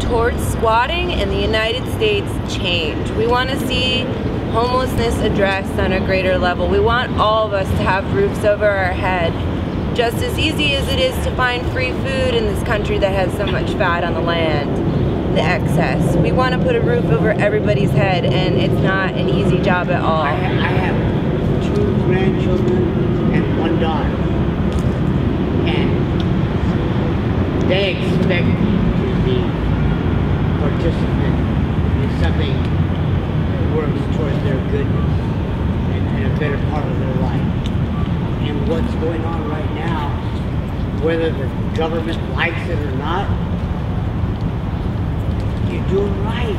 towards squatting in the United States change. We want to see homelessness addressed on a greater level. We want all of us to have roofs over our head. Just as easy as it is to find free food in this country that has so much fat on the land, the excess. We want to put a roof over everybody's head, and it's not an easy job at all. I have 2 grandchildren and 1 daughter, and they expect to be participant in something that works towards their goodness and a better part of their life. And what's going on right now, whether the government likes it or not, you're doing right.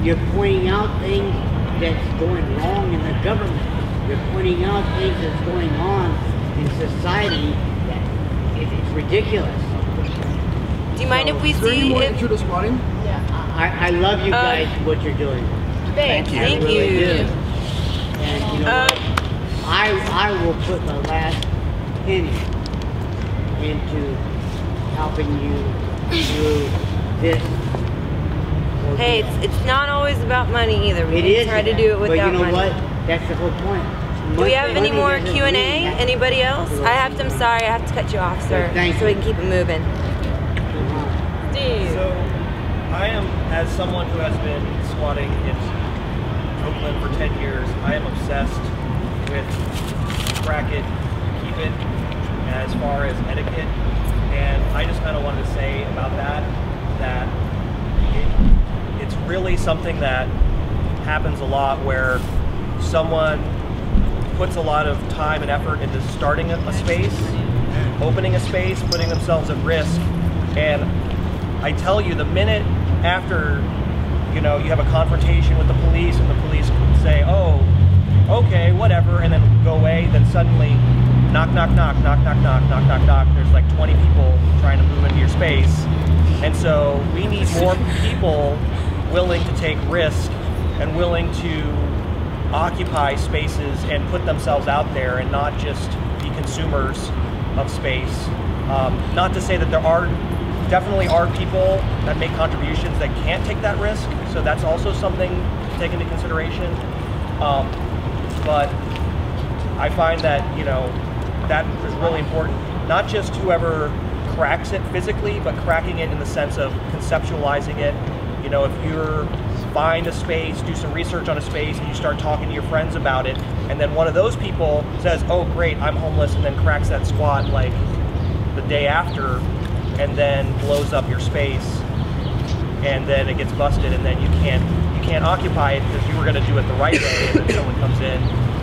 You're pointing out things that's going wrong in the government. You're pointing out things that's going on in society that it's ridiculous. Do you mind if we Is there any see more if... intro to squatting? I love you guys, what you're doing. Thank you. Thank really you. do. And you know what? I will put the last penny into helping you through this. Hey, it's not always about money either. We It try is, to do it without but you know money. what? That's the whole point. Do we have any more Money Q&A? doesn't mean that- Anybody else? I'm sorry, I have to cut you off, sir, Thank so we you. can keep it moving. Steve. So, I am, as someone who has been squatting in Oakland for 10 years, I am obsessed with crack it, keep it, as far as etiquette. And I just kind of wanted to say about that it's really something that happens a lot where someone puts a lot of time and effort into starting a space, opening a space, putting themselves at risk, and I tell you, the minute after, you know, you have a confrontation with the police and the police say, oh, okay, whatever, and then go away, then suddenly knock, knock, knock, knock, knock, knock, knock, knock, knock, there's like 20 people trying to move into your space. And so we need more people willing to take risk and willing to occupy spaces and put themselves out there and not just be consumers of space. Not to say that there definitely are people that make contributions that can't take that risk, so that's also something to take into consideration. But I find that, you know, that is really important. Not just whoever cracks it physically, but cracking it in the sense of conceptualizing it. You know, if you're find a space, do some research on a space, and you start talking to your friends about it, and then one of those people says, oh great, I'm homeless, and then cracks that squat like the day after, and then blows up your space, and then it gets busted, and then you can't occupy it because you were going to do it the right way, and then someone comes in.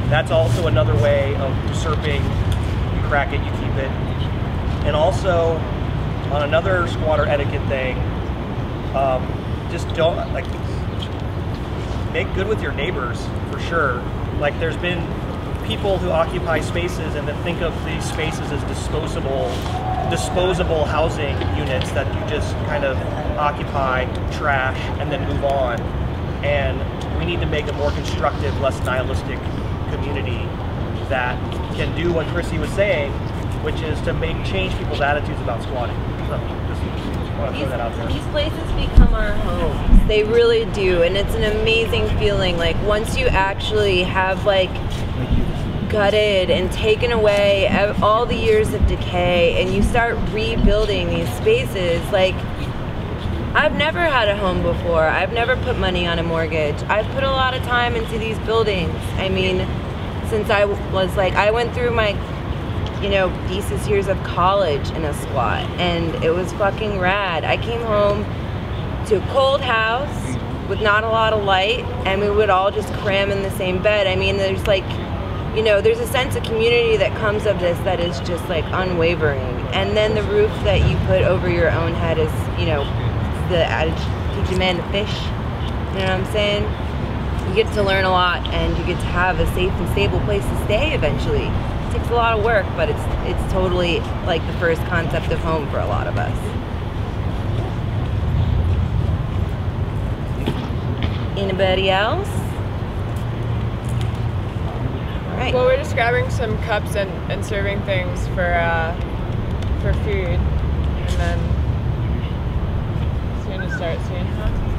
That's also another way of usurping. You crack it, you keep it. And also, on another squatter etiquette thing, just don't, like, make good with your neighbors, for sure. Like, there's been people who occupy spaces and then think of these spaces as disposable housing units that you just kind of occupy, trash, and then move on. And we need to make a more constructive, less nihilistic community that can do what Chrissy was saying, which is to change people's attitudes about squatting. So just want to throw that out there. These places become our homes. They really do, and it's an amazing feeling. Like, once you actually have, like, gutted and taken away all the years of decay, and you start rebuilding these spaces, like, I've never had a home before. I've never put money on a mortgage. I've put a lot of time into these buildings. I mean, since I was like, I went through my, you know, thesis years of college in a squat, and it was fucking rad. I came home to a cold house with not a lot of light, and we would all just cram in the same bed. I mean, there's like, you know, there's a sense of community that comes of this that is just like unwavering. And then the roof that you put over your own head is, you know, the adage, teach a man to fish. You know what I'm saying? You get to learn a lot, and you get to have a safe and stable place to stay eventually. It takes a lot of work, but it's totally like the first concept of home for a lot of us. Anybody else? All right. Well, we're just grabbing some cups and serving things for food, and then as soon start soon, huh?